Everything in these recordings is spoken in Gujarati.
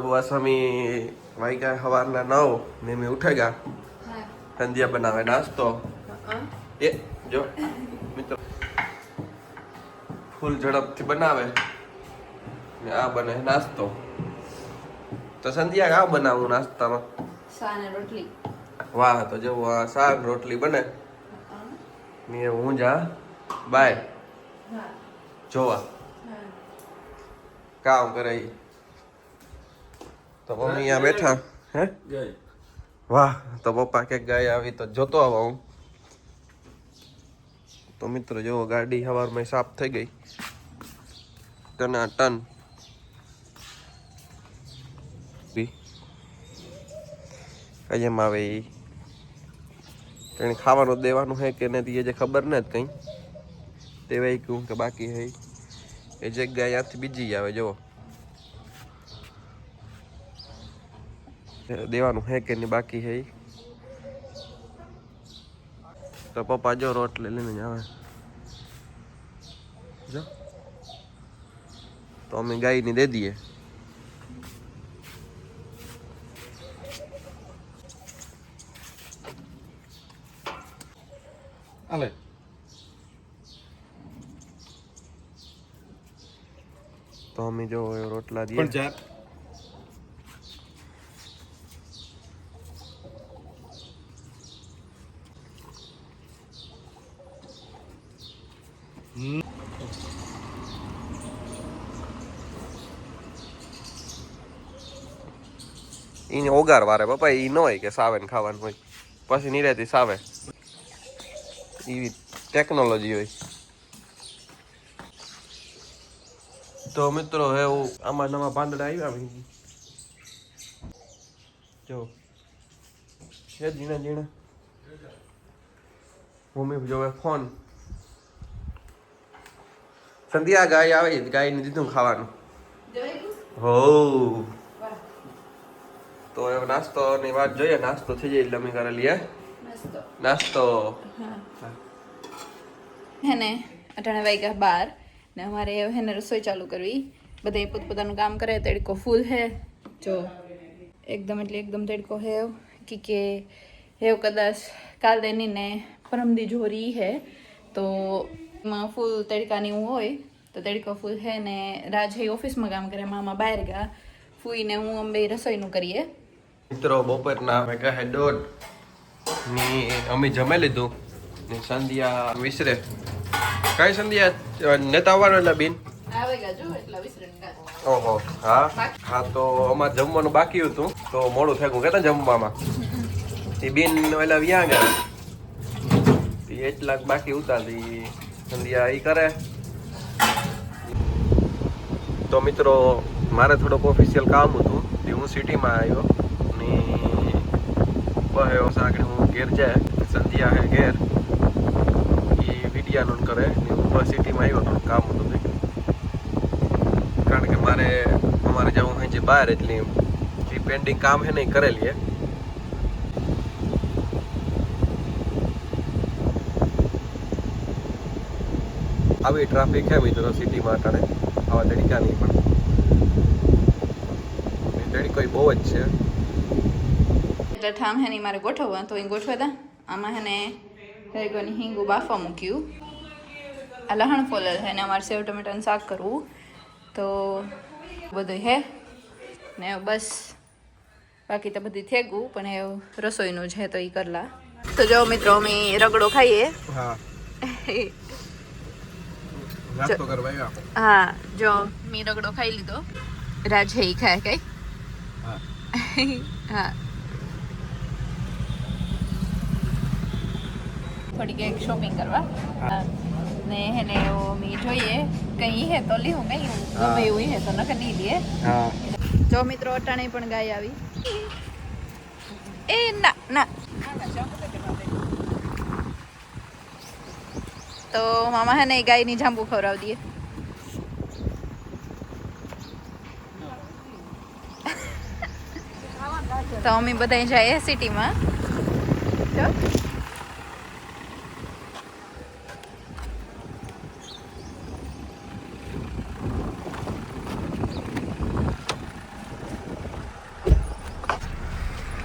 બસ અમે વાગ્યા સવારના 9 ને મેં ઉઠેગા સંધ્યા બનાવે નાસ્તો એ જો મિત્રો ફૂલ ઝડપથી બનાવે ને આ બને નાસ્તો. તો સંધ્યા આ બનાવું નાસ્તામાં શાક ને રોટલી. વાહ તો જો શાક રોટલી બને ને હું જા બાય જોવા કામ કરે. તો મમ્મી અહીંયા બેઠા હે વાહ તો પપ્પા કે ગાય આવી તો જોતો આવા હું. તો મિત્રો જો ગાડી સવારમાં સાફ થઈ ગઈ ટના ટન. કઈમ આવે એ કઈ ખાવાનું દેવાનું હે કે નથી એ જે ખબર ને જ કઈ દેવાય કહું કે બાકી હે એ જગ્યા અહીંયાથી બીજી આવે જો દેવાનું હે કે નહીં બાકી હે. તો પપ્પા જો રોટલી લઈને આવે જો તો અમે ગાયને દે દઈએ. હાલે તો અમે જો રોટલા દઈએ પણ એને ઓગાર વારે પપ્પા એ ન હોય કે સાવે ને ખાવાનું હોય પછી નિરાતી સાવે એવી ટેકનોલોજી હોય. તો મિત્રો હવે આમાં નવા પાંદડા આવ્યા જો છે ઝીણા ઝીણા. મમ્મી જોવે ફોન સંધ્યા ગાય આવી ગાયને દીધું ખાવાનું હો. તો હવે નાસ્તોની વાત જોઈએ નાસ્તો થઈ જાય એટલે અમે કરેલી નાસ્તો હેને 18 વાગ્યા 12 ને અમારે હેને રસોઈ ચાલુ કરવી. બધા પોતપોતાનું કામ કરે. તડકો ફૂલ હે જો એકદમ એટલે એકદમ તડકો હે કે હેવ કદાચ કાલે ની ને પરમદી જોરી હે તો એમાં ફૂલ તડકાની હું હોય તો તડકો ફૂલ હે ને રાજ હે ઓફિસમાં કામ કરે મામા બહાર ગયા ફૂઈને હું અમે રસોઈનું કરીએ. મિત્રો બપોરના વાગ્યા હે 1:30 ની અમે જમી લીધું ને સંધ્યા વિસરે કઈ સંધ્યા નેતા આવવાનો એટલે બેન ઓહો હા હા તો અમારે જમવાનું બાકી હતું તો મોડું થયું કેતા જમવામાં એ બેન ઓલા વ્યા ગયા એટલા બાકી ઉતારી સંધ્યા એ કરે. તો મિત્રો મારે થોડોક ઓફિશિયલ કામ હતું તે હું સિટીમાં આવ્યો ને બહેવો સાગર હું ઘેર જાય સંધ્યા હે ઘેર એ વિડિયાનું કરે ને હું બસ સિટીમાં આવ્યો થોડું કામ હતું કારણ કે અમારે જવું હોય છે બહાર એટલે જે પેન્ડિંગ કામ હે ને એ કરેલી હે. આવી ટ્રાફિક હે મિત્રો સિટીમાં અટાણે આવા તડકાની પણ તડકો બહુ જ છે. એટલે ઠામ હે ને મારે ગોઠવવા તો એ ગોઠવા હતા. આમાં હે ને રેગોની હિંગુ બાફવા મૂક્યું. આ લહણ ફોલેલ છે ને અમારે સેવ ટમેટાનું શાક કરવું તો બધું હે ને બસ બાકી તો બધી થઈ ગયું પણ એ રસોઈનું છે તો એ કરલા. તો જો મિત્રો અમે રગડો ખાઈએ. હા જો મેં રગડો ખાઈ લીધો. રાજ હે ખાય કઈ હા થોડી કંઈક શોપિંગ કરવા ને હેને મી જોઈએ કઈ હે તો લીધું કઈ ગમે એવું હે તો નકર નહીં લે. જો મિત્રો અટાણે પણ ગાય આવી એ ના ના તો મામા હે ને ગાયની જાંબુ ખવડાવી દઈએ. તો અમે બધા જઈએ સિટીમાં જો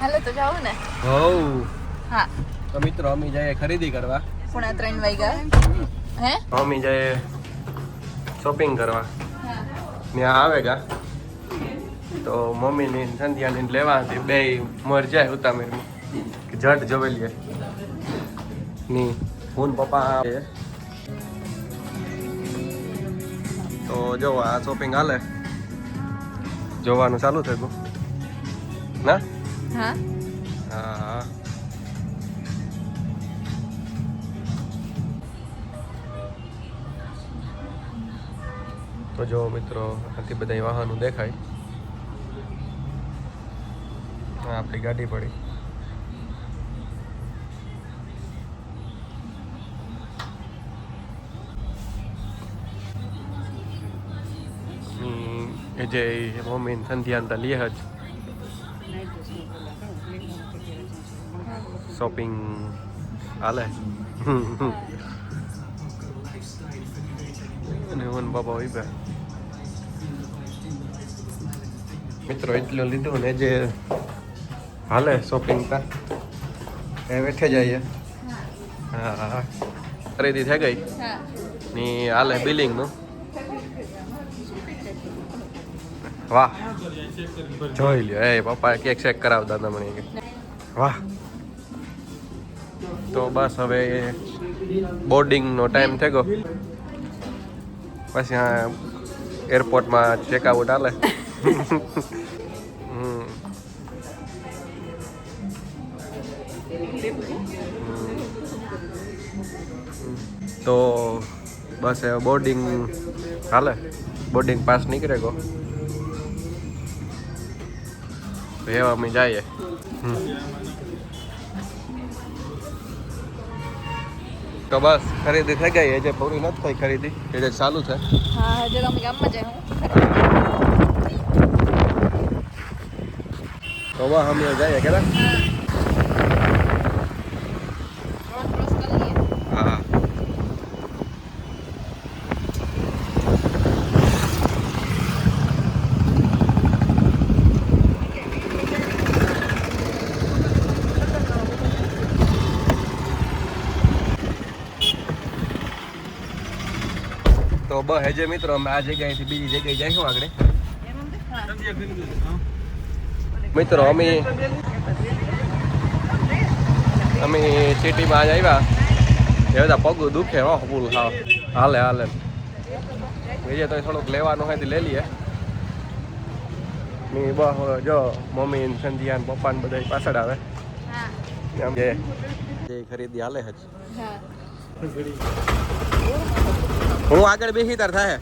હાલો તો જાવ ને. હોવ હા તો મિત્રો અમે જઈએ ખરીદી કરવા. 3:30 વાગ્યા. હે અમે જઈએ શોપિંગ કરવા. હા ત્યાં આવેગા તો મમ્મીની સંધ્યાની લેવા હતી બે મર જાય ઉતામેરમાં જટ જોવેલીએ ની હું પપ્પા આવે તો જો આ શોપિંગ હાલે જોવાનું ચાલુ થયું ના હા હા તો જો મિત્રો આથી બધા વાહનો દેખાય હા આપણી ગાડી પડી એ જે મમ્મી સંધ્યાન તા લે જ શોપિંગ હાલે અને વન બાબા હોય બે મિત્રો એટલું લીધું ને જે હાલે શોપિંગ તા એ બેઠે જઈએ હા હા ખરીદી થઈ ગઈ હા ની હાલે બિલિંગ નું વાહ જોઈ લ્યો એ પપ્પા કેક શેક કરાવતા હતા મને કે વાહ તો બસ હવે બોર્ડિંગનો ટાઈમ થઈ ગયો પછી આ એરપોર્ટમાં ચેકઆઉટ હાલે તો બસ હવે બોર્ડિંગ હાલે બોર્ડિંગ પાસ નીકળે ગયો એવા અમે જઈએ તો બસ ખરીદી થઈ ગઈ જે પૂરી નથી થઈ ખરીદી એ જે ચાલુ છે હા હજુ અમે ગામમાં જાય હું તો વાહ અમે જઈએ કે રોડ ક્રોસ કરી લઈએ. હા તો બસ હેજે મિત્રો અમે આ જગ્યાએથી બીજી જગ્યાએ જઈશું આગળ મિત્રો અમે સિટીમાં આજ આવ્યા એ બધા પગ દુખે હો ફૂલ હા હાલે હાલે બીજે તો થોડુંક લેવાનું હોય તો લઈ લઈએ ની બસ જો મમ્મી ને સંધ્યા ને પપ્પા ને બધા પાછળ આવે હા આમ જે ખરીદી હાલે હજ હા હું આગળ બેસી તાર થાય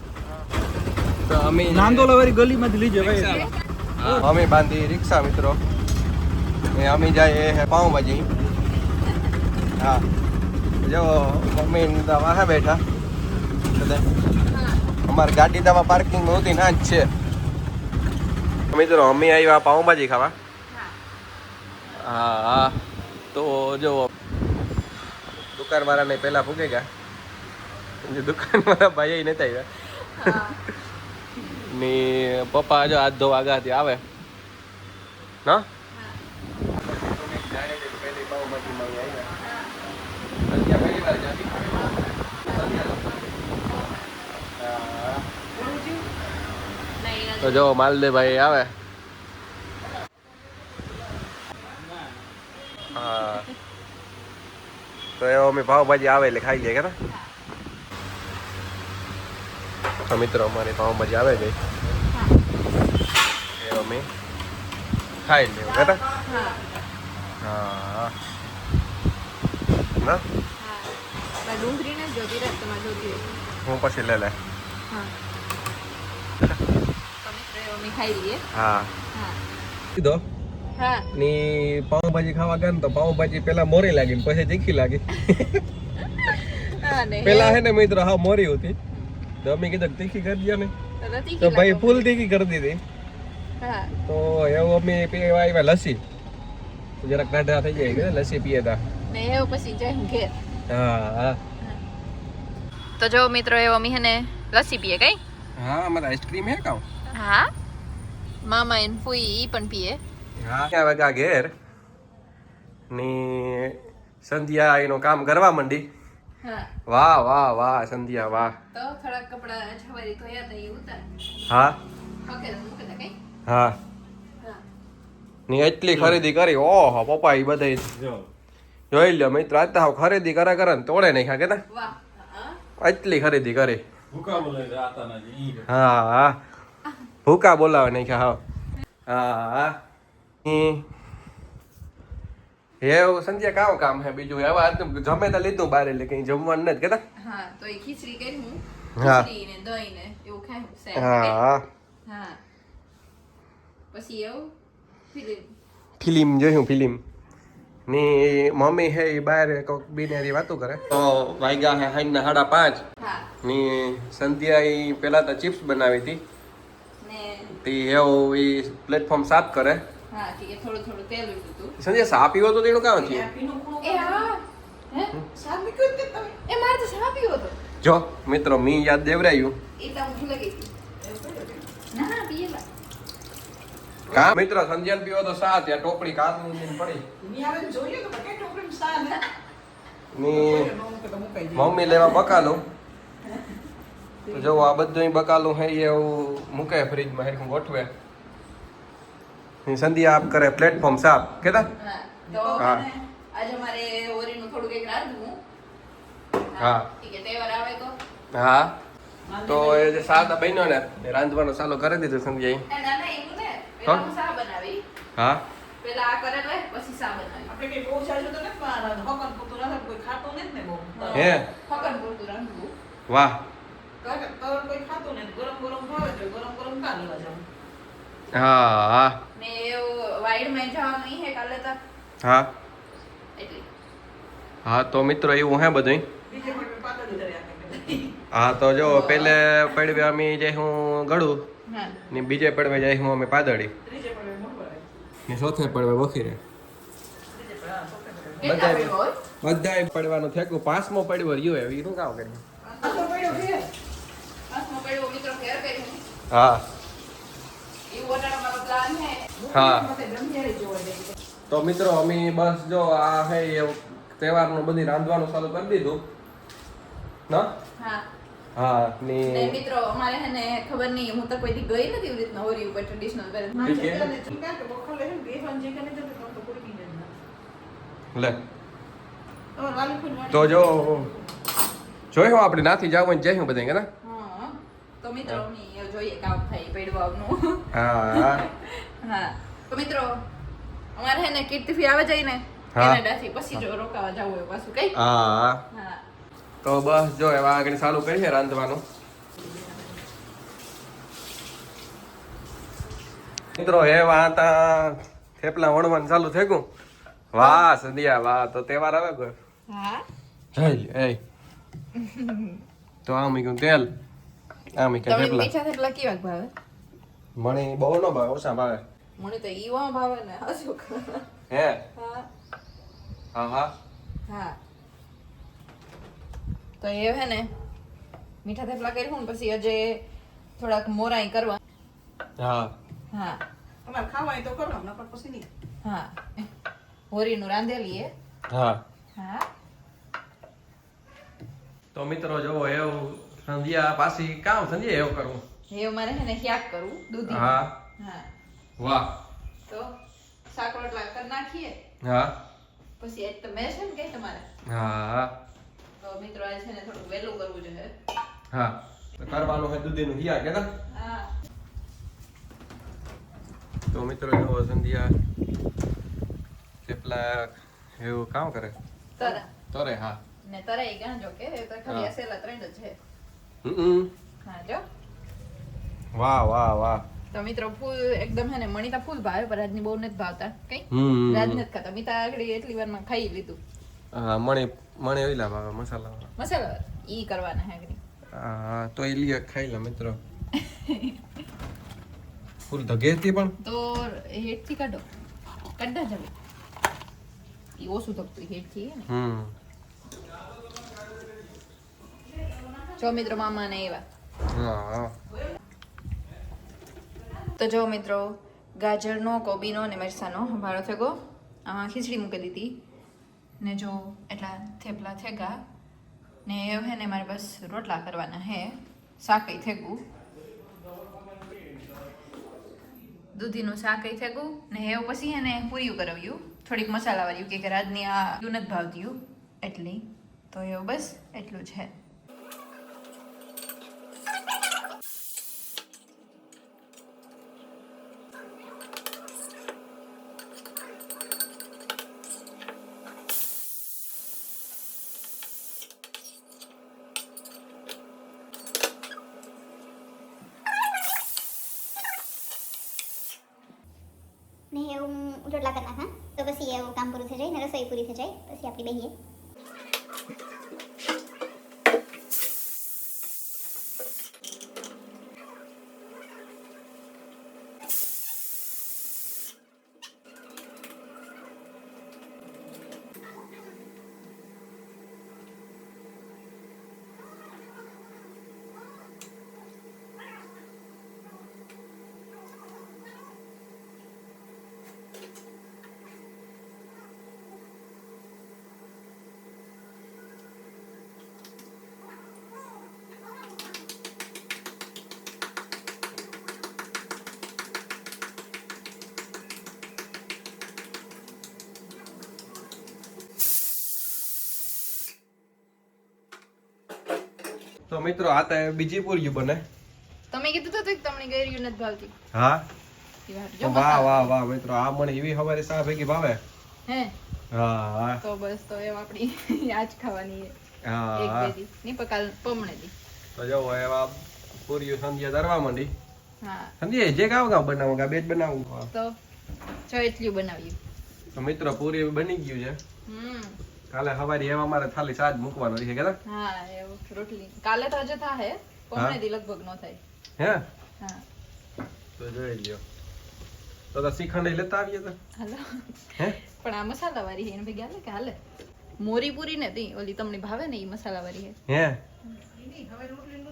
તો અમે નાંદોલા વાળી ગલીમાંથી લીજે ભાઈ અમે બાંધી રિક્ષા મિત્રો એ અમે જાય પાઉંભાજી હા જો મમ્મી વાહે બેઠા બધા અમારી ગાડી દવા પાર્કિંગ નહોતી ના જ છે મિત્રો અમે આવ્યા પાઉંભાજી ખાવા હા હા તો જો દુકાનવાળાને પહેલા પૂગે ગયા દુકાનવાળા ભાઈ નથી આવ્યા ની પપ્પા જો હાથ ધોવા ગાથી આવે ના તો જો માલદેભાઈ આવે હા તો એવો અમે પાવભાજી આવે એટલે ખાઈ લઈએ કે તો મિત્રો અમારી પાવભાજી આવે ગઈ એ અમે ખાઈ લઈએ કે હા ના ડુંગળી ને જોતી રહે તમારે જોતી હું પછી લે લે હા તમે ખાઈ લઈએ હા હા કીધો હા ની પાવભાજી ખાવા ગયા ને તો પાવભાજી પેલા મોરી લાગી ને પછી તીખી લાગી હા ને પેલા હે ને મિત્રો હા મોરી હતી તો અમે કીધું તીખી કરી દો ને તો ભાઈ ફૂલ તીખી કરી દીધી હા તો એવું અમે પીવા આવ્યા લસ્સી જરાક ટાઢા થઈ જાય કે લસ્સી પીએ તા ને એવું પછી જાય ઘેર હા હા તો જો મિત્રો એવો મી હે ને લસ્સી પીએ કઈ હા અમારે આઈસ્ક્રીમ હે કાઉ હા મામા એન ફૂઈ ઈ પણ પીએ હા ક્યાં વાગ્યા ઘેર ની સંધ્યા એનું કામ કરવા માંડી. હા વાહ વાહ વાહ સંધ્યા વાહ. તો થોડાક કપડા છવારી ધોયા હતા એ ઉતાર હા ઓકે મૂકે દે કઈ હા હા ની એટલી ખરીદી કરી. ઓહો પપ્પા એ બધે જો જોઈ લ્યો મિત્ર. આજ તો હાવ ખરીદી કરે કરે ને તોડે નહીં કે ના વાહ હા એટલી ખરીદી કરી. ભૂકા બોલે આતા ના ઈ હા હા ભૂકા બોલાવે નહીં હાવ. હા હા એવું સંધ્યા કામ કામ હે બીજું હવે આજ તો જમે તો લીધું બાર એટલે કઈ જમવાનું નથી કેતા. હા તો એ ખીચડી કરી હું હા. ખીચડી ને દહીં ને એવું ખાય સેટ હા હા પછી એવું ફિલ્મ ફિલ્મ જોયું ફિલ્મ ની મમ્મી હે એ બહાર કોક બીનેરી વાતો કરે તો વાગ્યા હે હાઈના 5:30 હા ની સંધ્યા ઈ પેલા તો ચિપ્સ બનાવી હતી ને તે એવું ઈ પ્લેટફોર્મ સાફ કરે. હા ઠીક છે થોડું થોડું તેલ લીધું હતું સંધ્યા સા પીવો તો તેનું કામ થયું. એ હા હે સાબી કયું તે તમે એ મારે તો ચા પીવો હતો જો મિત્રો મી યાદ દેવરાયું એ તો હું ભૂલી ગઈ હતી ના ના પીએલા કા મિત્ર સંધ્યા પીવો તો સા ત્યાં ટોપડી કાચની લઈને પડી ની મમ્મી લેવા બકાલું તો જો આ બધું બકાલું હે એવું મૂકે ફ્રીજમાં હેરખું ગોઠવે. ની સંધ્યા આપ કરે પ્લેટફોર્મ સાફ કેતા. હા તો હા. હે ને, આજે મારે ઓરીનું થોડું કંઈક રાંધવું હા. ઠીક છે તહેવાર આવે તો હા તો એ જે સાદા બન્યો ને એ રાંધવાનું ચાલુ કરી દીધું સંધ્યાએ. એ ના ના એવું ને પેલા હું શા બનાવી હા પેલા આ કરે લે પછી શા બનાવી હે ફકન પૂરતું રાંધવું વાહ હા હા ને એવું વાઈડ મેં જવાનું ઈ હે કાલે તો હા એટલે હા તો મિત્રો એવું હે બધું. હા તો જો પેલે પડવે અમે જે હું ગળું હા ને બીજે પડવે જાય હું અમે પાદળી ને ચોથે પડવે બખીરે કેટલા પડ્યો હોય બધાય પડવાનું થેકું. 5મો પડવો રહ્યો એ શું કામ કર્યું. પાછમાં પડ્યો મિત્રો ફેર કર્યું હા એવું ઓટાળો મારો પ્લાન હે હા. બ્રહ્મચારી જોવા દે તો મિત્રો અમે બસ જો આ હે એવું તહેવારનું બધી રાંધવાનું ચાલુ કરી દીધું ના હા હા ને ની મિત્રો અમારે હે ને ખબર નહીં હું તો કોઈ દી ગઈ નથી એવી રીતના હોરી ઉપર ટ્રેડિશનલ લે તો જો જોઈ હું આપણે નાથી જાવ ને જઈ બધા કે ના હા તો મિત્રો અમે જોઈએ કામ થાય પેડવાનું હા હા તો મિત્રો અમારે હે ને કીર્તિ ફી આવે જાય ને હા. કેનેડા થી પછી જો રોકાવા જવું હોય પાછું કઈ હા હા તો બસ જો એવા આગળ ચાલુ કરીએ રાંધવાનું. મિત્રો હે વાતા થેપલા વણવાનું ચાલુ થઈ ગયું. વાહ સંધ્યા વાહ તો તહેવાર આવે કોઈ હા જઈ લે એ તો આમ ઈ તેલ આમ ઈ તમને થેપલા મીઠા થેપલા કેવા ભાવે મને બહુ ન ભાવે ઓછા ભાવે. મને તો ઈવા ભાવે ને હજુ હે હા હા હા હા તો એ હે ને મીઠા થેપલા કર્યું ને પછી હજે થોડાક મોરાઈ કરવા હા હા તમારે ખાવા હોય તો કરો નકર પછી નહીં. હા હોરીનું રાંધેલી હે હા હા તો મિત્રો જો એવું સંધ્યા પાછી કામ સંધ્યા એવું કરવું. એ મારે હે ને શાક કરવું દૂધી હા હા વાહ તો શાક રોટલા કરી નાખીએ હા પછી આજ તો મેં છે ને કે તમારે હા તો મિત્રો આજ છે ને થોડુંક વહેલું કરવું જોઈએ હા તો કરવાનું હોય દૂધીનું હિયા કે ના હા તો મિત્રો જો સંધ્યા થેપલા એવું કામ કરે તરા તો રે હા ને તરાઈ ગાંજો કે એ તો ખાલી હા. અસેલા 3 જ છે હમ હા જો વાહ વાહ વાહ તો મિત્રો ફૂલ એકદમ હે ને મણીતા ફૂલ ભાવે પણ રાજની બહુ નથી ભાવતા કઈ હમ રાજ નથી ખાતા મીતા આગળ એટલી વારમાં ખાઈ લીધું હા મણે ઓઈલા ભાવે મસાલા મસાલા ઈ કરવાના હે આગળ હા તો એ લીએ ખાઈ લે મિત્રો ફૂલ ધગેતી પણ તો હેઠથી કાઢો કાઢા જાવ ઈ ઓછું થતું હેઠથી હે ને જો મિત્રો મામા ને એવા હા તો જો મિત્રો ગાજરનો કોબીનો અને મરચાંનો ભારો થયો આમાં ખીચડી મૂકી દીધી ને જો એટલા થેપલા થેગા ને એ હે ને મારે બસ રોટલા કરવાના હે શાકઈ થેગું દૂધીનું શાકઈ થેગું ને એવું પછી હે ને પૂરીયું કરાવ્યું થોડીક મસાલાવાળ્યું કે રાજની આ નથી ભાવતી એટલી તો એવું બસ એટલું જ હે ને એવું રોટલા કરી નાખા તો પછી એવું કામ પૂરું થઈ જાય ને રસોઈ પૂરી થઈ જાય પછી આપણે બેહીએ તો મિત્રો આ તો બીજી પૂરી બને તમે કીધું તો તમને ગેરિયું નથી ભાવતી હા ઈ વાત તો જો વાહ વાહ વાહ મિત્રો આ મને એવી હવારે સા ભેગી ભાવે હે હા તો બસ તો એમ આપણી આજ ખાવાની છે એક હા બે દી ની પકાલ પમણે દી તો જો એવા પૂરીઓ સંધ્યા ધરવા માંડી હા સંધ્યા જે ગાવ ગાવ બનાવું ગા બે જ બનાવું તો જો એટલું બનાવ્યું તો મિત્રો પૂરી બની ગયું છે કાલે સવારે એવા મારે ખાલી સાજ મૂકવાનો છે કે હા એવું રોટલી કાલે તો હજુ થાય પમણે દી લગભગ નો થાય હે હા તો જોઈ લ્યો તો શ્રીખંડ લેતા આવીએ તો હાલો હે પણ આ મસાલા વાળી છે એને ભેગી હાલે કે હાલે મોરી પૂરી નથી ઓલી તમને ભાવે ને ઈ મસાલા વાળી છે હે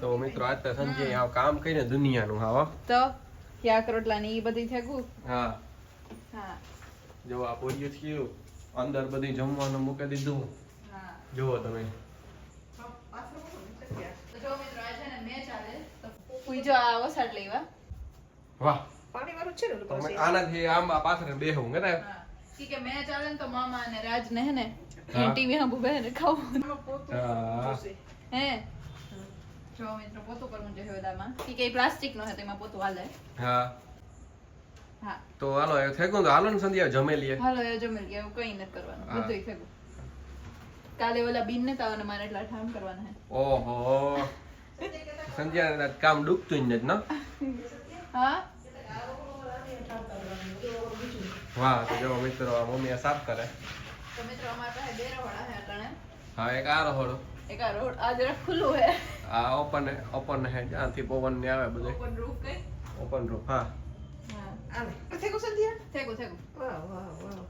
તો મિત્રો આજ તો સંજય આ કામ કરીને દુનિયાનું હા હો. તો શાક રોટલા ની ઈ બધી થેગું હા હા જો આ પૂરીઓ થયું અંદર બધી જમવાનું મૂકી દીધું હા જુઓ તમે તો જો મિત્રો આ છે ને મેચ ચાલે તો પૂજો આ વસાડ લેવા વાહ પાણી વાળું છે ને ઓલું તમે પાછું. આનાથી આમ પાછળ બેહું કે ને હા કે મેચ ચાલે ને તો મામા અને રાજ ને હે ને હા. ટીવી હાંભુ બેહને ખાવું આમાં પોતું હા. જોશે. હે જો મિત્રો પોતું કરવું જોઈએ વેદામાં કે પ્લાસ્ટિક નો હે તો એમાં પોતું હાલે હા હા તો હાલો એ થઈ ગયું તો હાલો ને સંધ્યા જમી લઈએ હાલો એ જમેલ ગયા એવું કઈ નથી કરવાનું હા. બધુંય થયું કાલે ઓલા બીન ને તાવને મારે એટલા ઠામ કરવાના હે ઓહો સંધ્યા કામ ડૂબતું જ નથી ને હા વાહ તો જો મિત્રો આ મમ્મી આ સાફ કરે તો મિત્રો અમારા પાસે બે રવાડા હે અટાણે હા એક આ રહોડો એક આ રોડ આ જરા ખુલ્લું હે આ ઓપન હે જ્યાંથી પવન ને આવે બધે ઓપન રૂફ કઈ ઓપન રૂફ હા હા હાલે. આ થેગું સંધ્યા? થેગું વાહ, વાહ, વાહ.